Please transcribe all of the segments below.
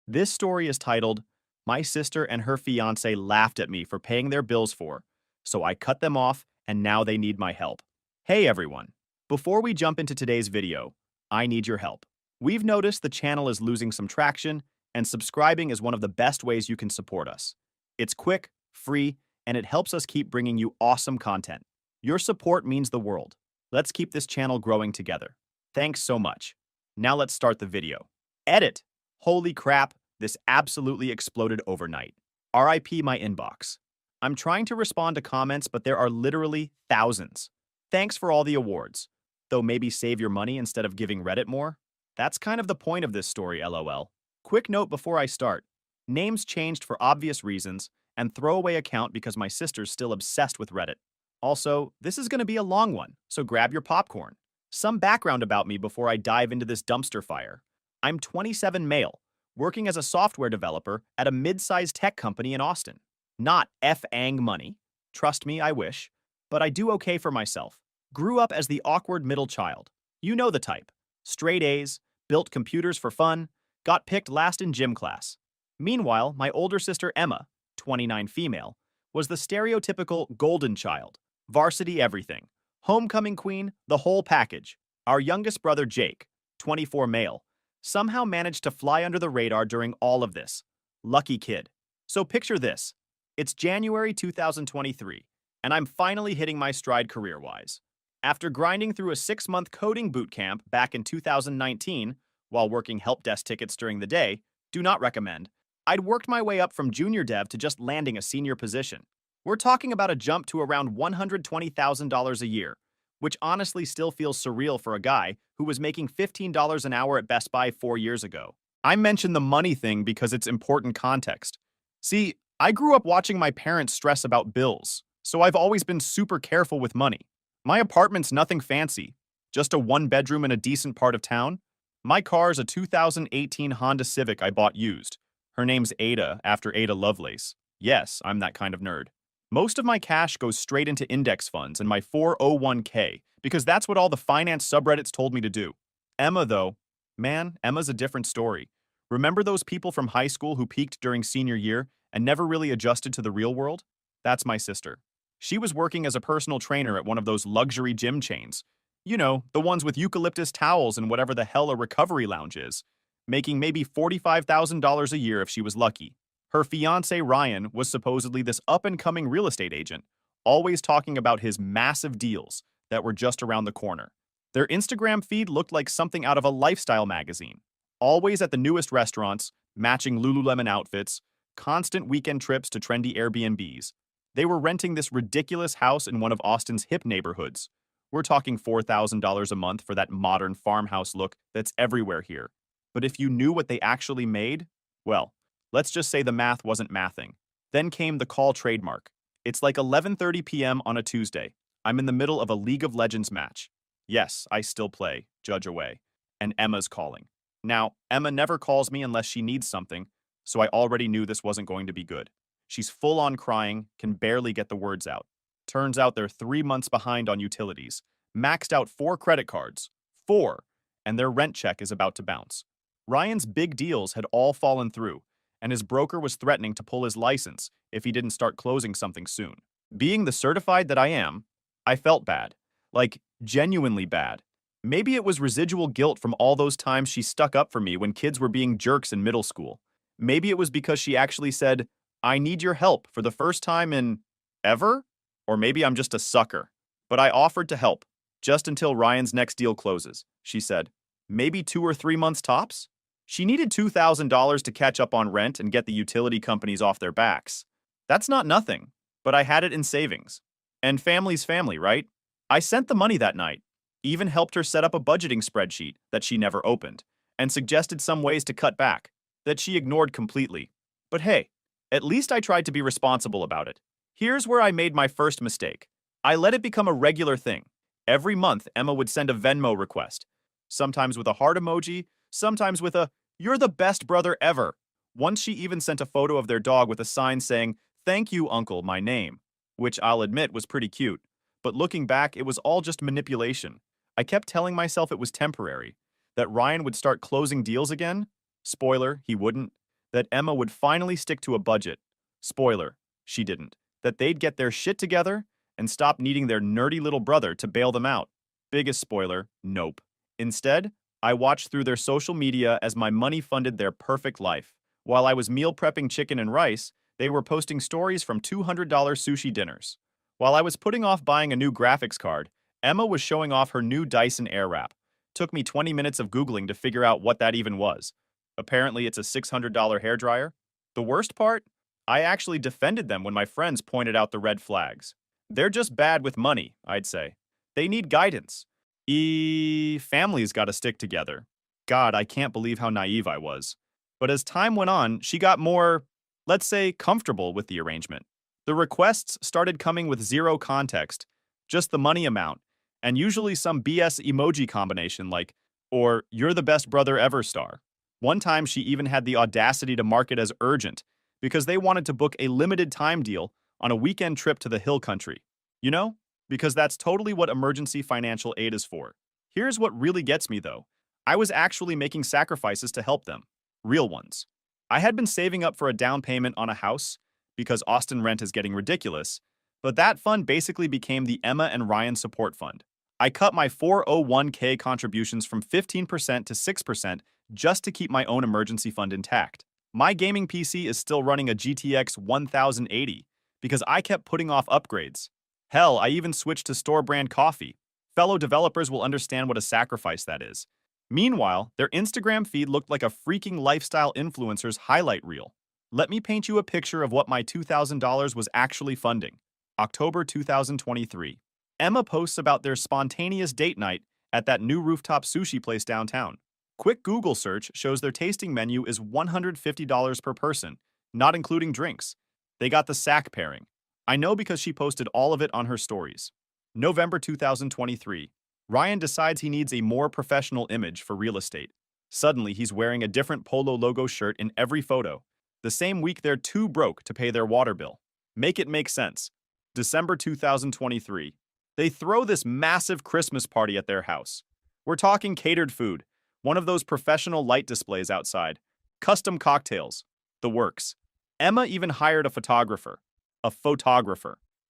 This story is titled, My Sister and Her Fiancé Laughed at Me for Paying Their Bills For, so I cut them off and now they need my help. Hey everyone! Before we jump into today's video, I need your help. We've noticed the channel is losing some traction, and subscribing is one of the best ways you can support us. It's quick, free, and it helps us keep bringing you awesome content. Your support means the world. Let's keep this channel growing together. Thanks so much. Now let's start the video. Edit! Holy crap, this absolutely exploded overnight. RIP my inbox. I'm trying to respond to comments, but there are literally thousands. Thanks for all the awards. Though maybe save your money instead of giving Reddit more? That's kind of the point of this story, lol. Quick note before I start. Names changed for obvious reasons, and throwaway account because my sister's still obsessed with Reddit. Also, this is going to be a long one, so grab your popcorn. Some background about me before I dive into this dumpster fire. I'm 27 male, working as a software developer at a mid-sized tech company in Austin. Not F-ang money. Trust me, I wish. But I do okay for myself. Grew up as the awkward middle child. You know the type. Straight A's, built computers for fun, got picked last in gym class. Meanwhile, my older sister Emma, 29 female, was the stereotypical golden child. Varsity everything. Homecoming queen, the whole package. Our youngest brother Jake, 24 male, somehow managed to fly under the radar during all of this. Lucky kid. So picture this. It's January 2023, and I'm finally hitting my stride career-wise. After grinding through a 6-month coding bootcamp back in 2019, while working help desk tickets during the day, do not recommend, I'd worked my way up from junior dev to just landing a senior position. We're talking about a jump to around $120,000 a year, which honestly still feels surreal for a guy who was making $15 an hour at Best Buy 4 years ago. I mention the money thing because it's important context. See, I grew up watching my parents stress about bills, so I've always been super careful with money. My apartment's nothing fancy, just a 1-bedroom in a decent part of town. My car's a 2018 Honda Civic I bought used. Her name's Ada, after Ada Lovelace. Yes, I'm that kind of nerd. Most of my cash goes straight into index funds and my 401k, because that's what all the finance subreddits told me to do. Emma, though, man, Emma's a different story. Remember those people from high school who peaked during senior year and never really adjusted to the real world? That's my sister. She was working as a personal trainer at one of those luxury gym chains. You know, the ones with eucalyptus towels and whatever the hell a recovery lounge is. Making maybe $45,000 a year if she was lucky. Her fiancé Ryan was supposedly this up-and-coming real estate agent, always talking about his massive deals that were just around the corner. Their Instagram feed looked like something out of a lifestyle magazine. Always at the newest restaurants, matching Lululemon outfits, constant weekend trips to trendy Airbnbs. They were renting this ridiculous house in one of Austin's hip neighborhoods. We're talking $4,000 a month for that modern farmhouse look that's everywhere here. But if you knew what they actually made, well, let's just say the math wasn't mathing. Then came the call trademark. It's like 11:30 p.m. on a Tuesday. I'm in the middle of a League of Legends match. Yes, I still play, judge away. And Emma's calling. Now, Emma never calls me unless she needs something, so I already knew this wasn't going to be good. She's full on crying, can barely get the words out. Turns out they're 3 months behind on utilities, maxed out 4 credit cards. 4! And their rent check is about to bounce. Ryan's big deals had all fallen through, and his broker was threatening to pull his license if he didn't start closing something soon. Being the certified that I am, I felt bad. Like, genuinely bad. Maybe it was residual guilt from all those times she stuck up for me when kids were being jerks in middle school. Maybe it was because she actually said, I need your help for the first time in ever? Or maybe I'm just a sucker. But I offered to help, just until Ryan's next deal closes, she said. Maybe 2 or 3 months tops? She needed $2,000 to catch up on rent and get the utility companies off their backs. That's not nothing, but I had it in savings. And family's family, right? I sent the money that night, even helped her set up a budgeting spreadsheet that she never opened, and suggested some ways to cut back that she ignored completely. But hey, at least I tried to be responsible about it. Here's where I made my first mistake. I let it become a regular thing. Every month, Emma would send a Venmo request, sometimes with a heart emoji, sometimes with a, "You're the best brother ever." Once she even sent a photo of their dog with a sign saying, "Thank you, uncle, my name," which I'll admit was pretty cute. But looking back, it was all just manipulation. I kept telling myself it was temporary, that Ryan would start closing deals again. Spoiler, he wouldn't. that Emma would finally stick to a budget. Spoiler, she didn't. That they'd get their shit together and stop needing their nerdy little brother to bail them out. Biggest spoiler, nope. Instead, I watched through their social media as my money funded their perfect life. While I was meal prepping chicken and rice, they were posting stories from $200 sushi dinners. While I was putting off buying a new graphics card, Emma was showing off her new Dyson Airwrap. Took me 20 minutes of Googling to figure out what that even was. Apparently, it's a $600 hairdryer. The worst part? I actually defended them when my friends pointed out the red flags. They're just bad with money, I'd say. They need guidance. Families gotta stick together. God, I can't believe how naive I was. But as time went on, she got more, let's say, comfortable with the arrangement. The requests started coming with zero context, just the money amount, and usually some BS emoji combination like, or you're the best brother ever star. One time she even had the audacity to mark it as urgent because they wanted to book a limited time deal on a weekend trip to the hill country. You know? Because that's totally what emergency financial aid is for. Here's what really gets me though. I was actually making sacrifices to help them. Real ones. I had been saving up for a down payment on a house because Austin rent is getting ridiculous, but that fund basically became the Emma and Ryan support fund. I cut my 401k contributions from 15% to 6% just to keep my own emergency fund intact. My gaming PC is still running a GTX 1080 because I kept putting off upgrades. Hell, I even switched to store-brand coffee. Fellow developers will understand what a sacrifice that is. Meanwhile, their Instagram feed looked like a freaking lifestyle influencer's highlight reel. Let me paint you a picture of what my $2,000 was actually funding. October 2023. Emma posts about their spontaneous date night at that new rooftop sushi place downtown. Quick Google search shows their tasting menu is $150 per person, not including drinks. They got the sack pairing. I know because she posted all of it on her stories. November 2023. Ryan decides he needs a more professional image for real estate. Suddenly, he's wearing a different Polo logo shirt in every photo. The same week they're too broke to pay their water bill. Make it make sense. December 2023. They throw this massive Christmas party at their house. We're talking catered food, one of those professional light displays outside, custom cocktails, the works. Emma even hired a photographer,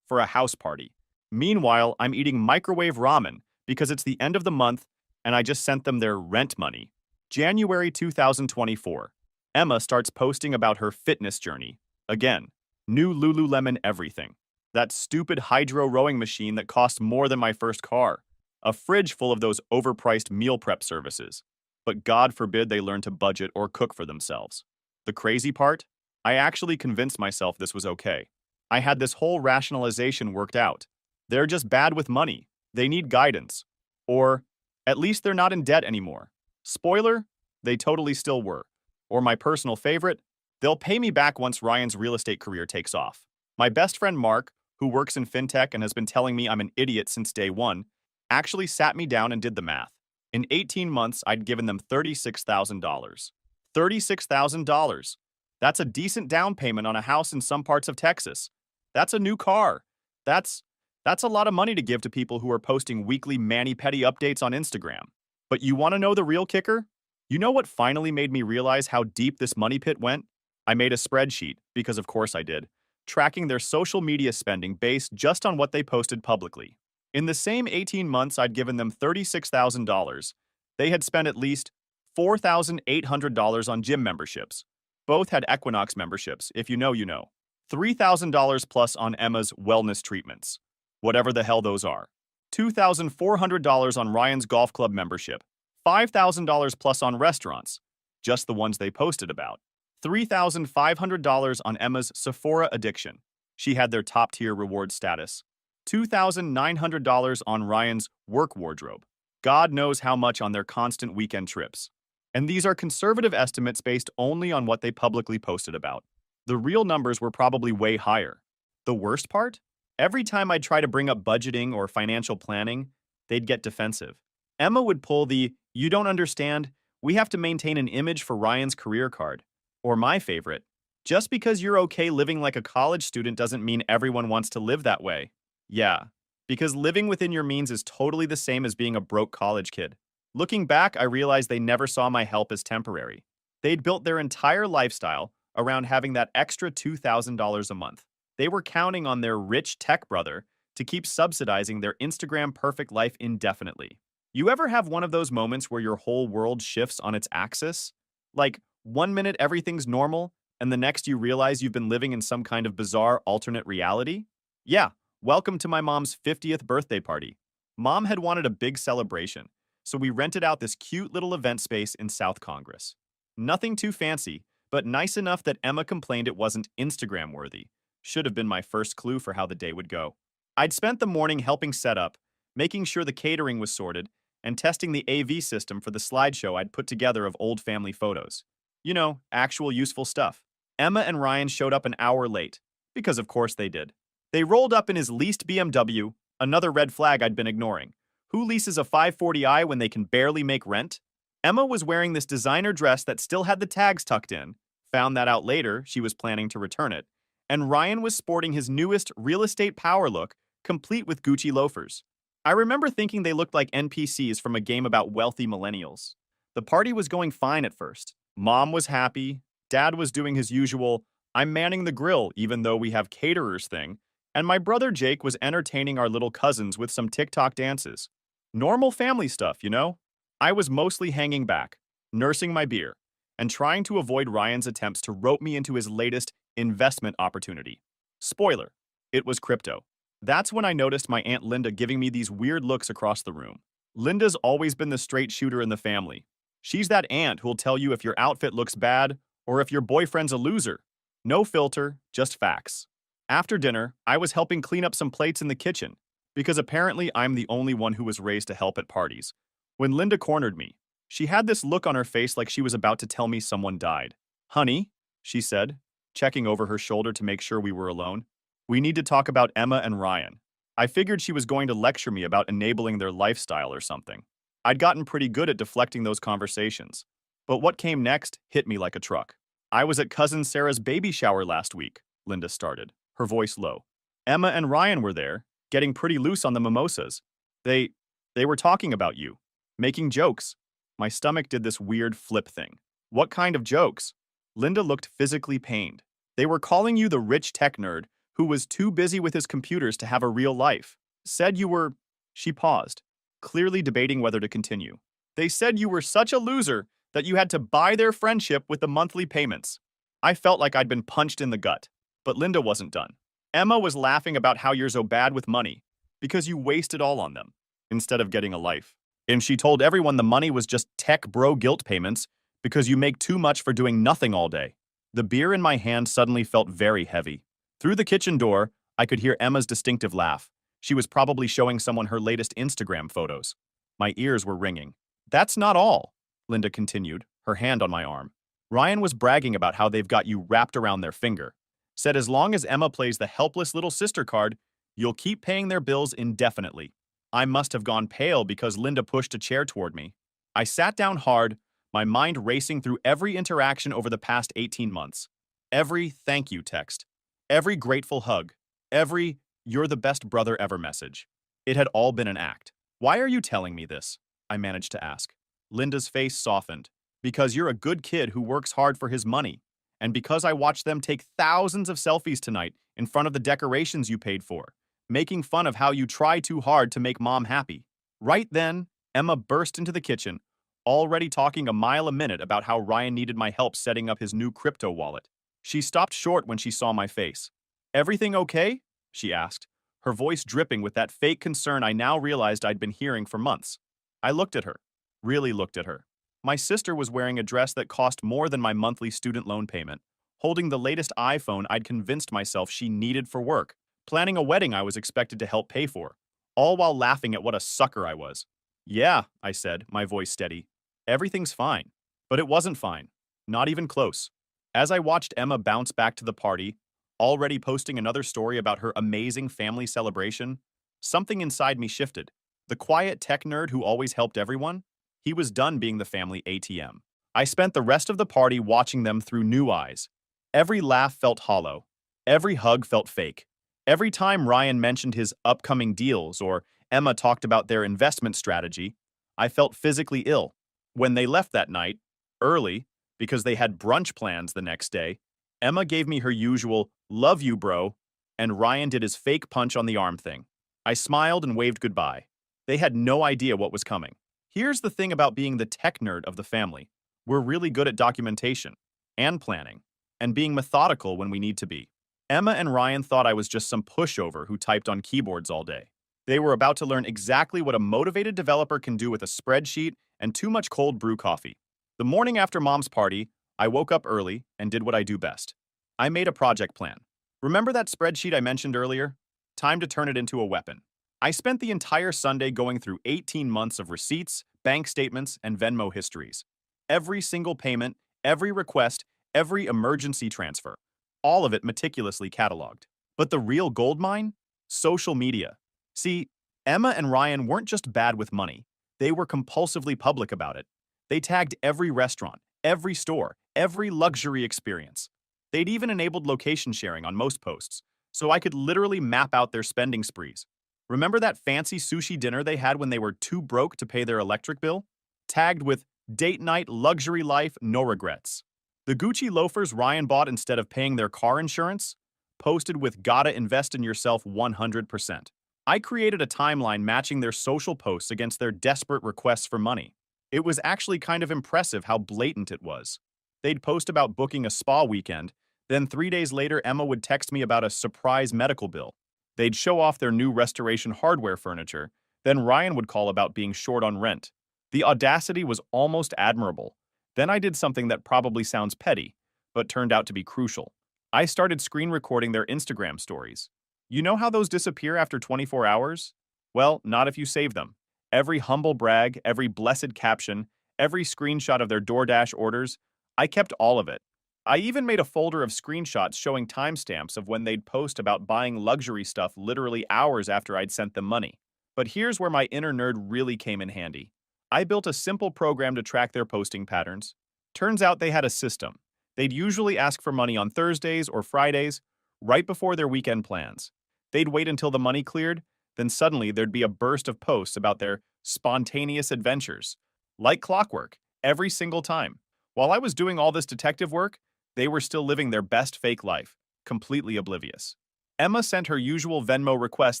for a house party. Meanwhile, I'm eating microwave ramen because it's the end of the month and I just sent them their rent money. January 2024. Emma starts posting about her fitness journey. Again, new Lululemon everything. That stupid hydro rowing machine that cost more than my first car. A fridge full of those overpriced meal prep services. But God forbid they learn to budget or cook for themselves. The crazy part? I actually convinced myself this was okay. I had this whole rationalization worked out. They're just bad with money. They need guidance. Or, at least they're not in debt anymore. Spoiler, they totally still were. Or my personal favorite, they'll pay me back once Ryan's real estate career takes off. My best friend Mark, who works in fintech and has been telling me I'm an idiot since day one, actually sat me down and did the math. In 18 months, I'd given them $36,000. $36,000. That's a decent down payment on a house in some parts of Texas. That's a new car. That's a lot of money to give to people who are posting weekly mani-pedi updates on Instagram. But you want to know the real kicker? You know what finally made me realize how deep this money pit went? I made a spreadsheet, because of course I did, tracking their social media spending based just on what they posted publicly. In the same 18 months I'd given them $36,000, they had spent at least $4,800 on gym memberships. Both had Equinox memberships, if you know, you know. $3,000 plus on Emma's wellness treatments, whatever the hell those are. $2,400 on Ryan's golf club membership. $5,000 plus on restaurants, just the ones they posted about. $3,500 on Emma's Sephora addiction. She had their top-tier reward status. $2,900 on Ryan's work wardrobe. God knows how much on their constant weekend trips. And these are conservative estimates based only on what they publicly posted about. The real numbers were probably way higher. The worst part? Every time I'd try to bring up budgeting or financial planning, they'd get defensive. Emma would pull the, "You don't understand, we have to maintain an image for Ryan's career" card. Or my favorite, "Just because you're okay living like a college student doesn't mean everyone wants to live that way." Yeah, because living within your means is totally the same as being a broke college kid. Looking back, I realized they never saw my help as temporary. They'd built their entire lifestyle around having that extra $2,000 a month. They were counting on their rich tech brother to keep subsidizing their Instagram perfect life indefinitely. You ever have one of those moments where your whole world shifts on its axis? Like, one minute everything's normal, and the next you realize you've been living in some kind of bizarre alternate reality? Yeah, welcome to my mom's 50th birthday party. Mom had wanted a big celebration, so we rented out this cute little event space in South Congress. Nothing too fancy, but nice enough that Emma complained it wasn't Instagram worthy. Should have been my first clue for how the day would go. I'd spent the morning helping set up, making sure the catering was sorted, and testing the AV system for the slideshow I'd put together of old family photos. You know, actual useful stuff. Emma and Ryan showed up an hour late, because of course they did. They rolled up in his leased BMW, another red flag I'd been ignoring. Who leases a 540i when they can barely make rent? Emma was wearing this designer dress that still had the tags tucked in. Found that out later, she was planning to return it. And Ryan was sporting his newest real estate power look, complete with Gucci loafers. I remember thinking they looked like NPCs from a game about wealthy millennials. The party was going fine at first. Mom was happy. Dad was doing his usual, I'm manning the grill even though we have caterers thing. And my brother Jake was entertaining our little cousins with some TikTok dances. Normal family stuff, you know? I was mostly hanging back, nursing my beer, and trying to avoid Ryan's attempts to rope me into his latest investment opportunity. Spoiler, it was crypto. That's when I noticed my Aunt Linda giving me these weird looks across the room. Linda's always been the straight shooter in the family. She's that aunt who'll tell you if your outfit looks bad or if your boyfriend's a loser. No filter, just facts. After dinner, I was helping clean up some plates in the kitchen, because apparently I'm the only one who was raised to help at parties. When Linda cornered me, she had this look on her face like she was about to tell me someone died. Honey, she said, checking over her shoulder to make sure we were alone. We need to talk about Emma and Ryan. I figured she was going to lecture me about enabling their lifestyle or something. I'd gotten pretty good at deflecting those conversations. But what came next hit me like a truck. I was at cousin Sarah's baby shower last week, Linda started, her voice low. Emma and Ryan were there, getting pretty loose on the mimosas. They were talking about you, making jokes. My stomach did this weird flip thing. What kind of jokes? Linda looked physically pained. They were calling you the rich tech nerd who was too busy with his computers to have a real life. Said you were... She paused, clearly debating whether to continue. They said you were such a loser that you had to buy their friendship with the monthly payments. I felt like I'd been punched in the gut, but Linda wasn't done. Emma was laughing about how you're so bad with money because you waste it all on them instead of getting a life. And she told everyone the money was just tech bro guilt payments because you make too much for doing nothing all day. The beer in my hand suddenly felt very heavy. Through the kitchen door, I could hear Emma's distinctive laugh. She was probably showing someone her latest Instagram photos. My ears were ringing. That's not all, Linda continued, her hand on my arm. Ryan was bragging about how they've got you wrapped around their finger. Said as long as Emma plays the helpless little sister card, you'll keep paying their bills indefinitely. I must have gone pale because Linda pushed a chair toward me. I sat down hard, my mind racing through every interaction over the past 18 months. Every thank you text. Every grateful hug. Every you're the best brother ever message. It had all been an act. Why are you telling me this? I managed to ask. Linda's face softened. Because you're a good kid who works hard for his money. And because I watched them take thousands of selfies tonight in front of the decorations you paid for, making fun of how you try too hard to make mom happy. Right then, Emma burst into the kitchen, already talking a mile a minute about how Ryan needed my help setting up his new crypto wallet. She stopped short when she saw my face. Everything okay? She asked, her voice dripping with that fake concern I now realized I'd been hearing for months. I looked at her, really looked at her. My sister was wearing a dress that cost more than my monthly student loan payment, holding the latest iPhone I'd convinced myself she needed for work, planning a wedding I was expected to help pay for, all while laughing at what a sucker I was. Yeah, I said, my voice steady. Everything's fine. But it wasn't fine. Not even close. As I watched Emma bounce back to the party, already posting another story about her amazing family celebration, something inside me shifted. The quiet tech nerd who always helped everyone? He was done being the family ATM. I spent the rest of the party watching them through new eyes. Every laugh felt hollow. Every hug felt fake. Every time Ryan mentioned his upcoming deals or Emma talked about their investment strategy, I felt physically ill. When they left that night, early, because they had brunch plans the next day. Emma gave me her usual, "Love you, bro," and Ryan did his fake punch on the arm thing. I smiled and waved goodbye. They had no idea what was coming. Here's the thing about being the tech nerd of the family. We're really good at documentation and planning and being methodical when we need to be. Emma and Ryan thought I was just some pushover who typed on keyboards all day. They were about to learn exactly what a motivated developer can do with a spreadsheet and too much cold brew coffee. The morning after Mom's party, I woke up early and did what I do best. I made a project plan. Remember that spreadsheet I mentioned earlier? Time to turn it into a weapon. I spent the entire Sunday going through 18 months of receipts, bank statements, and Venmo histories. Every single payment, every request, every emergency transfer. All of it meticulously cataloged. But the real goldmine? Social media. See, Emma and Ryan weren't just bad with money. They were compulsively public about it. They tagged every restaurant, every store, every luxury experience. They'd even enabled location sharing on most posts, so I could literally map out their spending sprees. Remember that fancy sushi dinner they had when they were too broke to pay their electric bill? Tagged with "Date night, luxury life, no regrets." The Gucci loafers Ryan bought instead of paying their car insurance? Posted with "Gotta invest in yourself 100%. I created a timeline matching their social posts against their desperate requests for money. It was actually kind of impressive how blatant it was. They'd post about booking a spa weekend, then 3 days later Emma would text me about a surprise medical bill. They'd show off their new restoration hardware furniture, then Ryan would call about being short on rent. The audacity was almost admirable. Then I did something that probably sounds petty, but turned out to be crucial. I started screen recording their Instagram stories. You know how those disappear after 24 hours? Well, not if you save them. Every humble brag, every blessed caption, every screenshot of their DoorDash orders, I kept all of it. I even made a folder of screenshots showing timestamps of when they'd post about buying luxury stuff literally hours after I'd sent them money. But here's where my inner nerd really came in handy. I built a simple program to track their posting patterns. Turns out they had a system. They'd usually ask for money on Thursdays or Fridays, right before their weekend plans. They'd wait until the money cleared, then suddenly there'd be a burst of posts about their spontaneous adventures. Like clockwork, every single time. While I was doing all this detective work, they were still living their best fake life, completely oblivious. Emma sent her usual Venmo request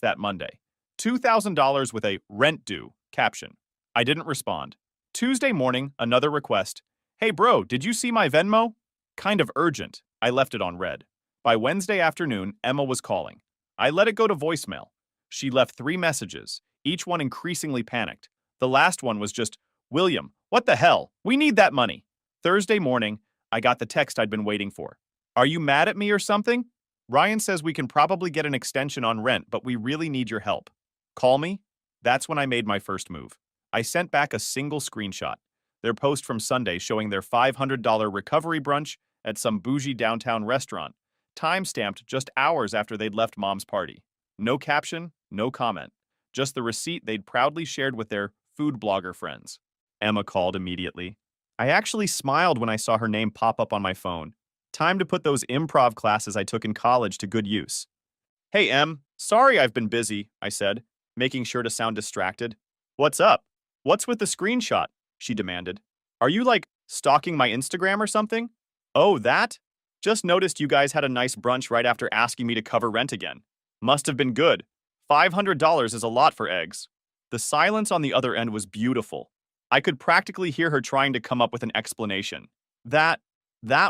that Monday. $2,000 with a "rent due" caption. I didn't respond. Tuesday morning, another request. "Hey bro, did you see my Venmo?" Kind of urgent. I left it on red. By Wednesday afternoon, Emma was calling. I let it go to voicemail. She left 3 messages, each one increasingly panicked. The last one was just, "William, what the hell? We need that money." Thursday morning, I got the text I'd been waiting for. "Are you mad at me or something? Ryan says we can probably get an extension on rent, but we really need your help. Call me?" That's when I made my first move. I sent back a single screenshot. Their post from Sunday showing their $500 recovery brunch at some bougie downtown restaurant, time-stamped just hours after they'd left Mom's party. No caption, no comment. Just the receipt they'd proudly shared with their food blogger friends. Emma called immediately. I actually smiled when I saw her name pop up on my phone. Time to put those improv classes I took in college to good use. "Hey, Em, sorry I've been busy," I said, making sure to sound distracted. "What's up? What's with the screenshot?" she demanded. "Are you, like, stalking my Instagram or something?" "Oh, that? Just noticed you guys had a nice brunch right after asking me to cover rent again. Must have been good. $500 is a lot for eggs." The silence on the other end was beautiful. I could practically hear her trying to come up with an explanation. That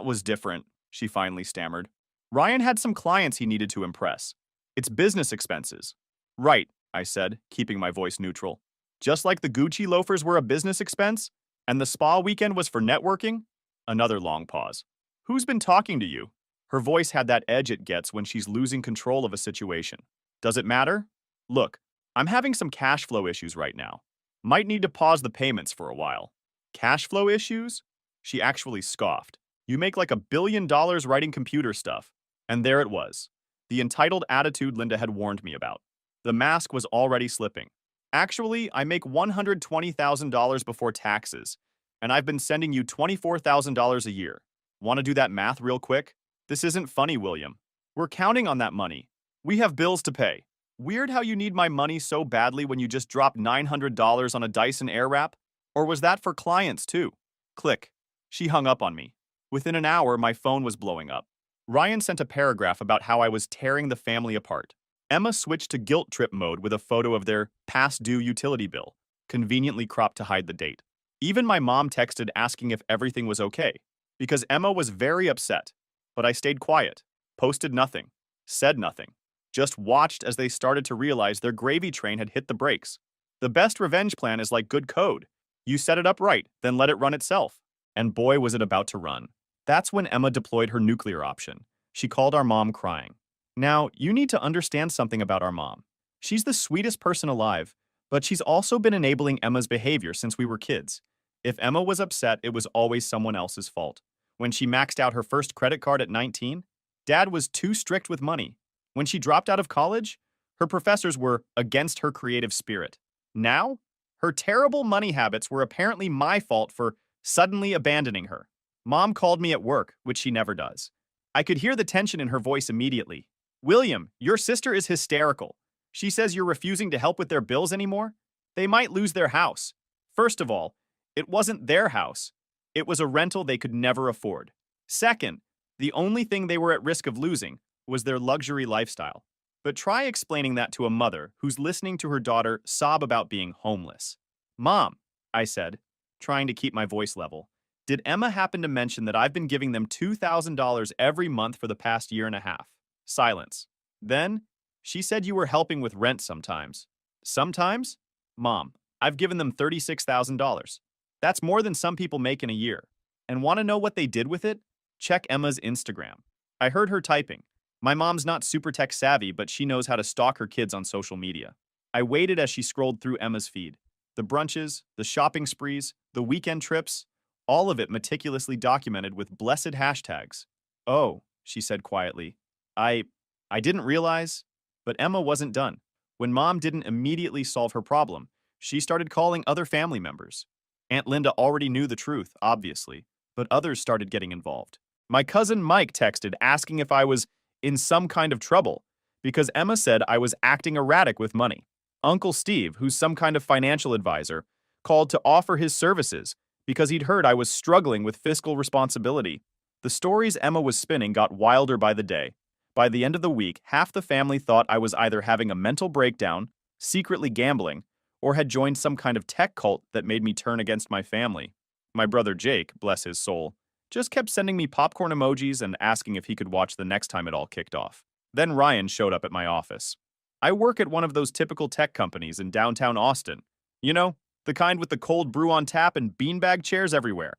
was different," she finally stammered. "Ryan had some clients he needed to impress. It's business expenses." "Right," I said, keeping my voice neutral. "Just like the Gucci loafers were a business expense, and the spa weekend was for networking?" Another long pause. "Who's been talking to you?" Her voice had that edge it gets when she's losing control of a situation. "Does it matter?" "Look, I'm having some cash flow issues right now. Might need to pause the payments for a while." "Cash flow issues?" She actually scoffed. "You make like $1 billion writing computer stuff." And there it was. The entitled attitude Linda had warned me about. The mask was already slipping. "Actually, I make $120,000 before taxes, and I've been sending you $24,000 a year. Want to do that math real quick? This isn't funny, William. We're counting on that money. We have bills to pay. Weird how you need my money so badly when you just dropped $900 on a Dyson Airwrap? Or was that for clients too?" Click. She hung up on me. Within an hour, my phone was blowing up. Ryan sent a paragraph about how I was tearing the family apart. Emma switched to guilt trip mode with a photo of their past due utility bill, conveniently cropped to hide the date. Even my mom texted asking if everything was okay, because Emma was very upset. But I stayed quiet, posted nothing, said nothing, just watched as they started to realize their gravy train had hit the brakes. The best revenge plan is like good code. You set it up right, then let it run itself. And boy, was it about to run. That's when Emma deployed her nuclear option. She called our mom crying. Now, you need to understand something about our mom. She's the sweetest person alive, but she's also been enabling Emma's behavior since we were kids. If Emma was upset, it was always someone else's fault. When she maxed out her first credit card at 19, Dad was too strict with money. When she dropped out of college, her professors were against her creative spirit. Now, her terrible money habits were apparently my fault for suddenly abandoning her. Mom called me at work, which she never does. I could hear the tension in her voice immediately. William, your sister is hysterical. She says you're refusing to help with their bills anymore? They might lose their house. First of all, it wasn't their house. It was a rental they could never afford. Second, the only thing they were at risk of losing was their luxury lifestyle. But try explaining that to a mother who's listening to her daughter sob about being homeless. Mom, I said, trying to keep my voice level, did Emma happen to mention that I've been giving them $2,000 every month for the past year and a half? Silence. Then, she said you were helping with rent sometimes. Sometimes? Mom, I've given them $36,000. That's more than some people make in a year. And want to know what they did with it? Check Emma's Instagram. I heard her typing. My mom's not super tech savvy, but she knows how to stalk her kids on social media. I waited as she scrolled through Emma's feed. The brunches, the shopping sprees, the weekend trips, all of it meticulously documented with blessed hashtags. Oh, she said quietly. I didn't realize. But Emma wasn't done. When Mom didn't immediately solve her problem, she started calling other family members. Aunt Linda already knew the truth, obviously, but others started getting involved. My cousin Mike texted asking if I was in some kind of trouble because Emma said I was acting erratic with money. Uncle Steve, who's some kind of financial advisor, called to offer his services because he'd heard I was struggling with fiscal responsibility. The stories Emma was spinning got wilder by the day. By the end of the week, half the family thought I was either having a mental breakdown, secretly gambling, or had joined some kind of tech cult that made me turn against my family. My brother Jake, bless his soul, just kept sending me popcorn emojis and asking if he could watch the next time it all kicked off. Then Ryan showed up at my office. I work at one of those typical tech companies in downtown Austin. You know, the kind with the cold brew on tap and beanbag chairs everywhere.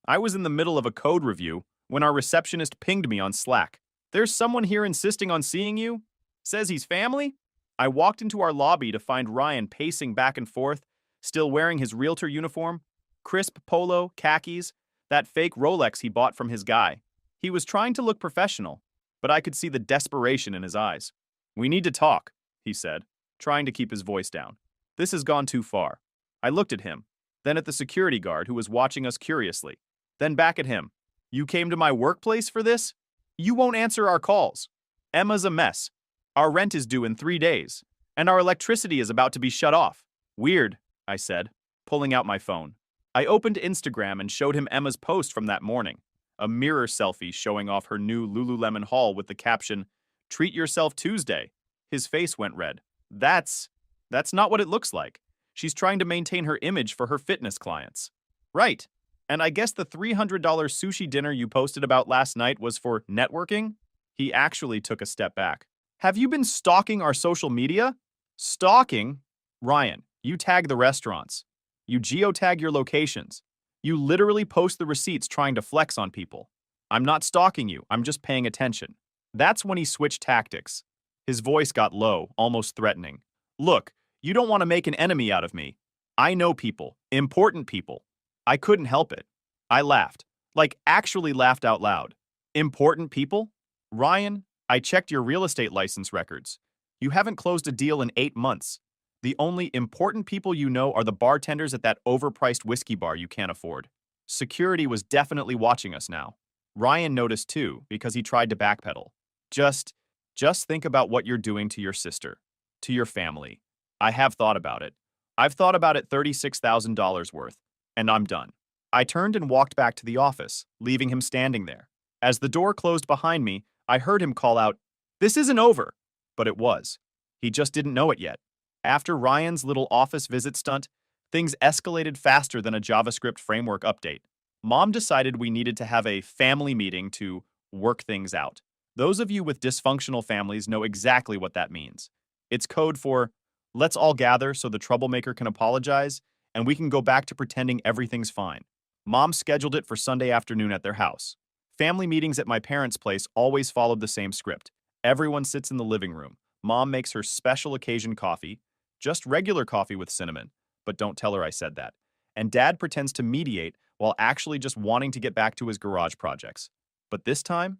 I was in the middle of a code review when our receptionist pinged me on Slack. There's someone here insisting on seeing you? Says he's family? I walked into our lobby to find Ryan pacing back and forth, still wearing his realtor uniform, crisp polo, khakis, that fake Rolex he bought from his guy. He was trying to look professional, but I could see the desperation in his eyes. We need to talk, he said, trying to keep his voice down. This has gone too far. I looked at him, then at the security guard who was watching us curiously, then back at him. You came to my workplace for this? You won't answer our calls. Emma's a mess. Our rent is due in 3 days, and our electricity is about to be shut off. Weird, I said, pulling out my phone. I opened Instagram and showed him Emma's post from that morning, a mirror selfie showing off her new Lululemon haul with the caption, "Treat yourself Tuesday." His face went red. That's not what it looks like. She's trying to maintain her image for her fitness clients. Right. And I guess the $300 sushi dinner you posted about last night was for networking? He actually took a step back. Have you been stalking our social media? Stalking? Ryan, you tag the restaurants. You geotag your locations. You literally post the receipts trying to flex on people. I'm not stalking you, I'm just paying attention. That's when he switched tactics. His voice got low, almost threatening. Look, you don't want to make an enemy out of me. I know people, important people. I couldn't help it. I laughed, like actually laughed out loud. Important people? Ryan, I checked your real estate license records. You haven't closed a deal in 8 months. The only important people you know are the bartenders at that overpriced whiskey bar you can't afford. Security was definitely watching us now. Ryan noticed too, because he tried to backpedal. Just think about what you're doing to your sister, to your family. I have thought about it. I've thought about it $36,000 worth, and I'm done. I turned and walked back to the office, leaving him standing there. As the door closed behind me, I heard him call out, "This isn't over!" But it was. He just didn't know it yet. After Ryan's little office visit stunt, things escalated faster than a JavaScript framework update. Mom decided we needed to have a family meeting to work things out. Those of you with dysfunctional families know exactly what that means. It's code for, let's all gather so the troublemaker can apologize, and we can go back to pretending everything's fine. Mom scheduled it for Sunday afternoon at their house. Family meetings at my parents' place always followed the same script. Everyone sits in the living room. Mom makes her special occasion coffee, just regular coffee with cinnamon, but don't tell her I said that. And Dad pretends to mediate while actually just wanting to get back to his garage projects. But this time,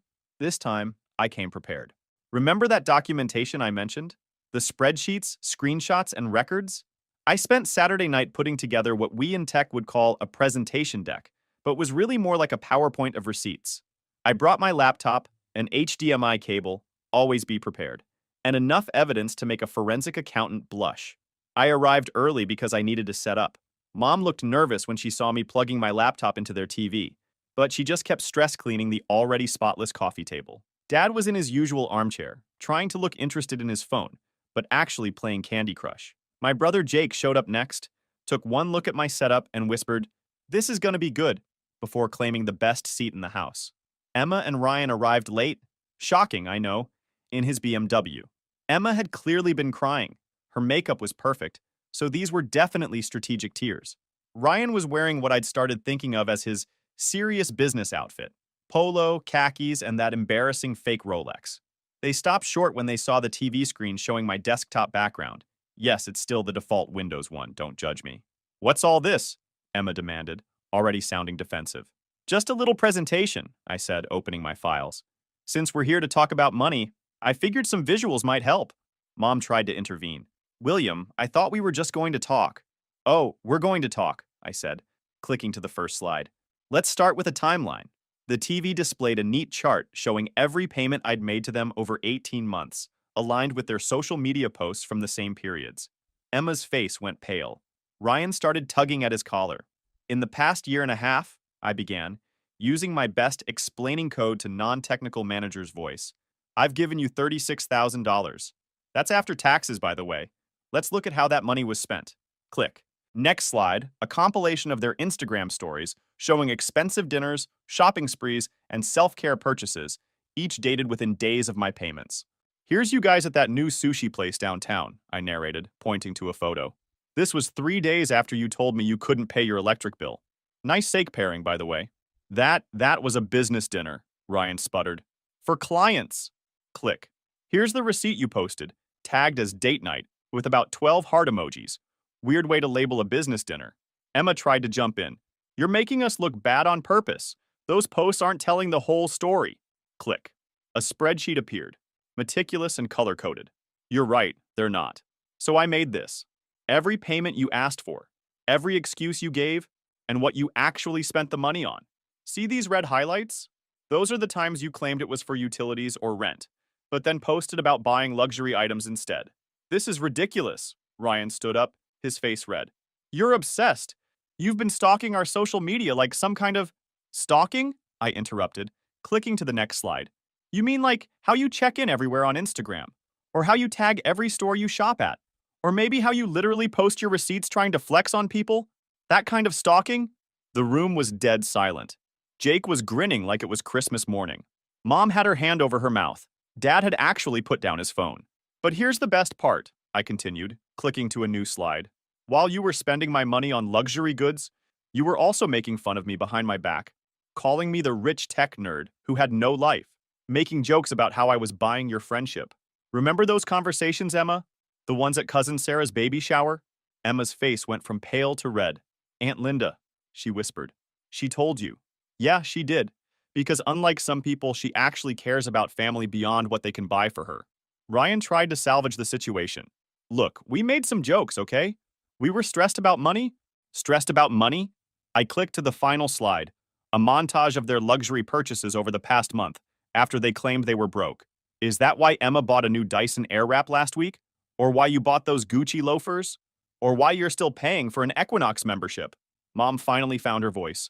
I came prepared. Remember that documentation I mentioned? The spreadsheets, screenshots, and records? I spent Saturday night putting together what we in tech would call a presentation deck, but was really more like a PowerPoint of receipts. I brought my laptop, an HDMI cable, always be prepared, and enough evidence to make a forensic accountant blush. I arrived early because I needed to set up. Mom looked nervous when she saw me plugging my laptop into their TV, but she just kept stress cleaning the already spotless coffee table. Dad was in his usual armchair, trying to look interested in his phone, but actually playing Candy Crush. My brother Jake showed up next, took one look at my setup, and whispered, "This is gonna be good," before claiming the best seat in the house. Emma and Ryan arrived late. Shocking, I know, in his BMW. Emma had clearly been crying. Her makeup was perfect, so these were definitely strategic tears. Ryan was wearing what I'd started thinking of as his serious business outfit: polo, khakis, and that embarrassing fake Rolex. They stopped short when they saw the TV screen showing my desktop background. Yes, it's still the default Windows one, don't judge me. "What's all this?" Emma demanded, already sounding defensive. "Just a little presentation," I said, opening my files. "Since we're here to talk about money, I figured some visuals might help." Mom tried to intervene. "William, I thought we were just going to talk." "Oh, we're going to talk," I said, clicking to the first slide. "Let's start with a timeline." The TV displayed a neat chart showing every payment I'd made to them over 18 months, aligned with their social media posts from the same periods. Emma's face went pale. Ryan started tugging at his collar. "In the past year and a half," I began, using my best explaining code to non-technical manager's voice, "I've given you $36,000. That's after taxes, by the way. Let's look at how that money was spent." Click. Next slide, a compilation of their Instagram stories showing expensive dinners, shopping sprees, and self-care purchases, each dated within days of my payments. "Here's you guys at that new sushi place downtown," I narrated, pointing to a photo. "This was 3 days after you told me you couldn't pay your electric bill. Nice steak pairing, by the way." That was a business dinner," Ryan sputtered. "For clients." Click. "Here's the receipt you posted, tagged as date night, with about 12 heart emojis. Weird way to label a business dinner." Emma tried to jump in. "You're making us look bad on purpose. Those posts aren't telling the whole story." Click. A spreadsheet appeared, meticulous and color-coded. "You're right, they're not. So I made this. Every payment you asked for, every excuse you gave, and what you actually spent the money on. See these red highlights? Those are the times you claimed it was for utilities or rent, but then posted about buying luxury items instead. This is ridiculous." Ryan stood up, his face red. "You're obsessed. You've been stalking our social media like some kind of—" "Stalking?" I interrupted, clicking to the next slide. "You mean like how you check in everywhere on Instagram? Or how you tag every store you shop at? Or maybe how you literally post your receipts trying to flex on people? That kind of stalking?" The room was dead silent. Jake was grinning like it was Christmas morning. Mom had her hand over her mouth. Dad had actually put down his phone. "But here's the best part," I continued, clicking to a new slide. "While you were spending my money on luxury goods, you were also making fun of me behind my back, calling me the rich tech nerd who had no life, making jokes about how I was buying your friendship. Remember those conversations, Emma? The ones at Cousin Sarah's baby shower?" Emma's face went from pale to red. "Aunt Linda," she whispered. "She told you." "Yeah, she did. Because unlike some people, she actually cares about family beyond what they can buy for her." Ryan tried to salvage the situation. "Look, we made some jokes, okay? We were stressed about money." "Stressed about money?" I clicked to the final slide, a montage of their luxury purchases over the past month, after they claimed they were broke. "Is that why Emma bought a new Dyson Airwrap last week? Or why you bought those Gucci loafers? Or why you're still paying for an Equinox membership?" Mom finally found her voice.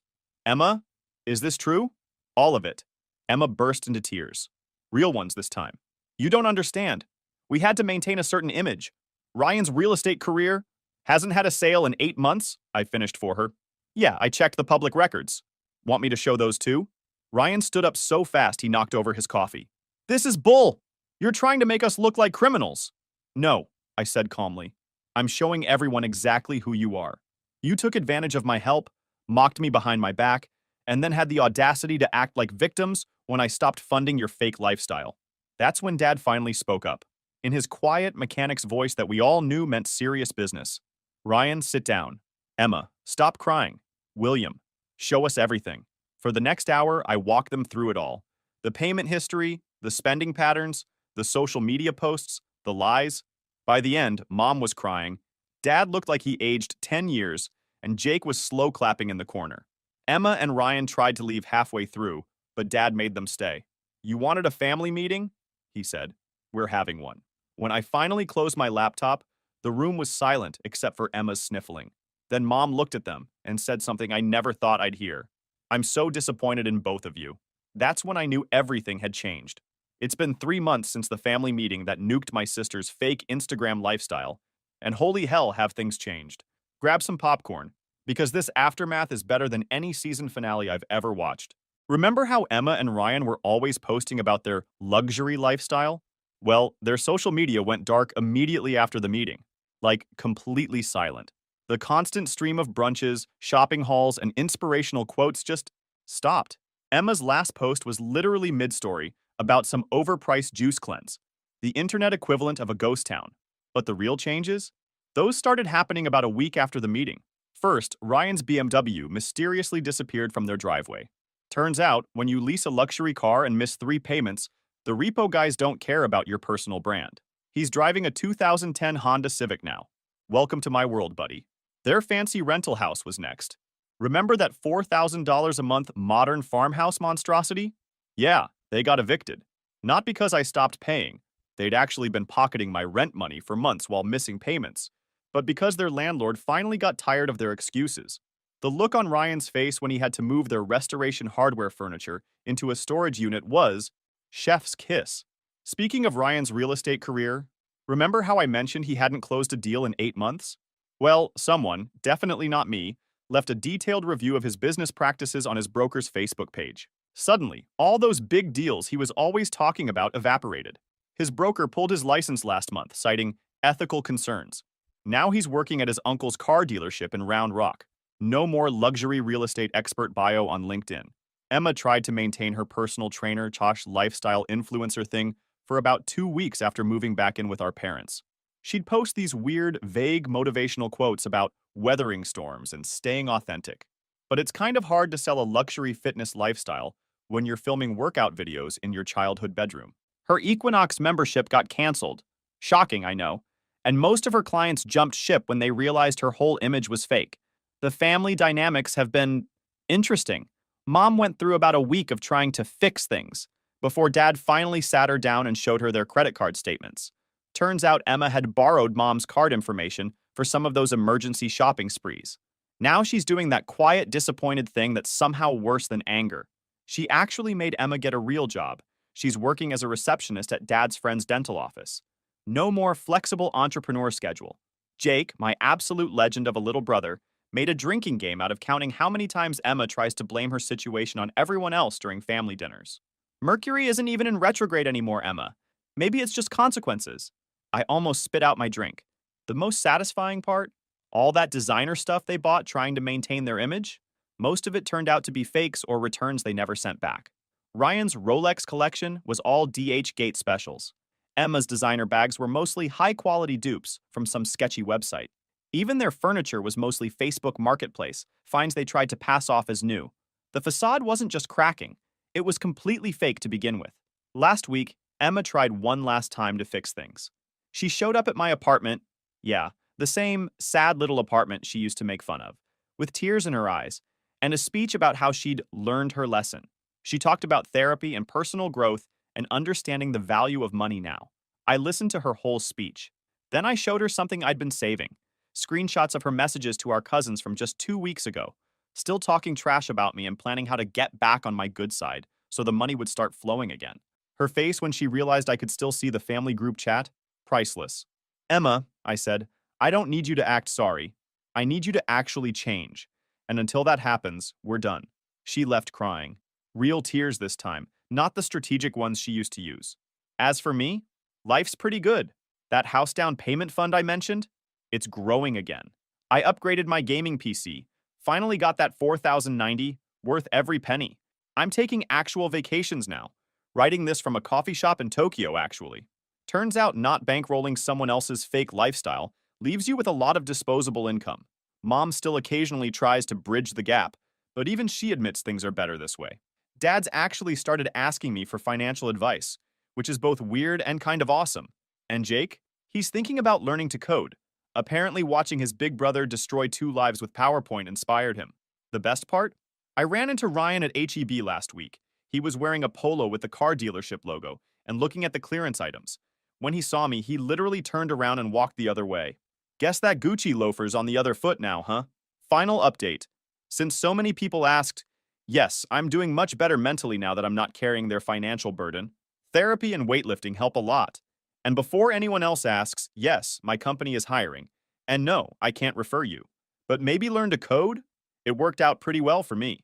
Emma, is this true? All of it. Emma burst into tears. Real ones this time. You don't understand. We had to maintain a certain image. Ryan's real estate career hasn't had a sale in 8 months, I finished for her. Yeah, I checked the public records. Want me to show those too? Ryan stood up so fast he knocked over his coffee. This is bull! You're trying to make us look like criminals. No, I said calmly. I'm showing everyone exactly who you are. You took advantage of my help, mocked me behind my back, and then had the audacity to act like victims when I stopped funding your fake lifestyle. That's when Dad finally spoke up. In his quiet, mechanic's voice that we all knew meant serious business. Ryan, sit down. Emma, stop crying. William, show us everything. For the next hour, I walked them through it all. The payment history, the spending patterns, the social media posts, the lies. By the end, Mom was crying. Dad looked like he aged 10 years, and Jake was slow clapping in the corner. Emma and Ryan tried to leave halfway through, but Dad made them stay. You wanted a family meeting? He said. We're having one. When I finally closed my laptop, the room was silent except for Emma's sniffling. Then Mom looked at them and said something I never thought I'd hear. I'm so disappointed in both of you. That's when I knew everything had changed. It's been 3 months since the family meeting that nuked my sister's fake Instagram lifestyle, and holy hell have things changed. Grab some popcorn, because this aftermath is better than any season finale I've ever watched. Remember how Emma and Ryan were always posting about their luxury lifestyle? Well, their social media went dark immediately after the meeting. Like, completely silent. The constant stream of brunches, shopping hauls, and inspirational quotes just stopped. Emma's last post was literally mid-story about some overpriced juice cleanse, the internet equivalent of a ghost town. But the real changes? Those started happening about a week after the meeting. First, Ryan's BMW mysteriously disappeared from their driveway. Turns out, when you lease a luxury car and miss 3 payments, the repo guys don't care about your personal brand. He's driving a 2010 Honda Civic now. Welcome to my world, buddy. Their fancy rental house was next. Remember that $4,000 a month modern farmhouse monstrosity? Yeah, they got evicted. Not because I stopped paying. They'd actually been pocketing my rent money for months while missing payments. But because their landlord finally got tired of their excuses. The look on Ryan's face when he had to move their restoration hardware furniture into a storage unit was chef's kiss. Speaking of Ryan's real estate career, remember how I mentioned he hadn't closed a deal in 8 months? Well, someone, definitely not me, left a detailed review of his business practices on his broker's Facebook page. Suddenly, all those big deals he was always talking about evaporated. His broker pulled his license last month, citing ethical concerns. Now he's working at his uncle's car dealership in Round Rock. No more luxury real estate expert bio on LinkedIn. Emma tried to maintain her personal trainer / lifestyle influencer thing for about 2 weeks after moving back in with our parents. She'd post these weird, vague motivational quotes about weathering storms and staying authentic. But it's kind of hard to sell a luxury fitness lifestyle when you're filming workout videos in your childhood bedroom. Her Equinox membership got canceled. Shocking, I know. And most of her clients jumped ship when they realized her whole image was fake. The family dynamics have been interesting. Mom went through about a week of trying to fix things before Dad finally sat her down and showed her their credit card statements. Turns out Emma had borrowed Mom's card information for some of those emergency shopping sprees. Now she's doing that quiet, disappointed thing that's somehow worse than anger. She actually made Emma get a real job. She's working as a receptionist at Dad's friend's dental office. No more flexible entrepreneur schedule. Jake, my absolute legend of a little brother, made a drinking game out of counting how many times Emma tries to blame her situation on everyone else during family dinners. Mercury isn't even in retrograde anymore, Emma. Maybe it's just consequences. I almost spit out my drink. The most satisfying part? All that designer stuff they bought trying to maintain their image? Most of it turned out to be fakes or returns they never sent back. Ryan's Rolex collection was all DH Gate specials. Emma's designer bags were mostly high-quality dupes from some sketchy website. Even their furniture was mostly Facebook Marketplace, finds they tried to pass off as new. The facade wasn't just cracking, it was completely fake to begin with. Last week, Emma tried one last time to fix things. She showed up at my apartment, yeah, the same sad little apartment she used to make fun of, with tears in her eyes, and a speech about how she'd learned her lesson. She talked about therapy and personal growth and understanding the value of money now. I listened to her whole speech. Then I showed her something I'd been saving. Screenshots of her messages to our cousins from just 2 weeks ago. still talking trash about me and planning how to get back on my good side so the money would start flowing again. Her face when she realized I could still see the family group chat? Priceless. Emma, I said, I don't need you to act sorry. I need you to actually change. And until that happens, we're done. She left crying. Real tears this time, not the strategic ones she used to use. As for me, life's pretty good. That house down payment fund I mentioned? It's growing again. I upgraded my gaming PC. Finally got that 4090, worth every penny. I'm taking actual vacations now. Writing this from a coffee shop in Tokyo, actually. Turns out not bankrolling someone else's fake lifestyle leaves you with a lot of disposable income. Mom still occasionally tries to bridge the gap, but even she admits things are better this way. Dad's actually started asking me for financial advice, which is both weird and kind of awesome. And Jake? He's thinking about learning to code. Apparently watching his big brother destroy 2 lives with PowerPoint inspired him. The best part? I ran into Ryan at HEB last week. He was wearing a polo with the car dealership logo and looking at the clearance items. When he saw me, he literally turned around and walked the other way. Guess that Gucci loafer's on the other foot now, huh? Final update. Since so many people asked, yes, I'm doing much better mentally now that I'm not carrying their financial burden. Therapy and weightlifting help a lot. And before anyone else asks, yes, my company is hiring. And no, I can't refer you. But maybe learn to code? It worked out pretty well for me.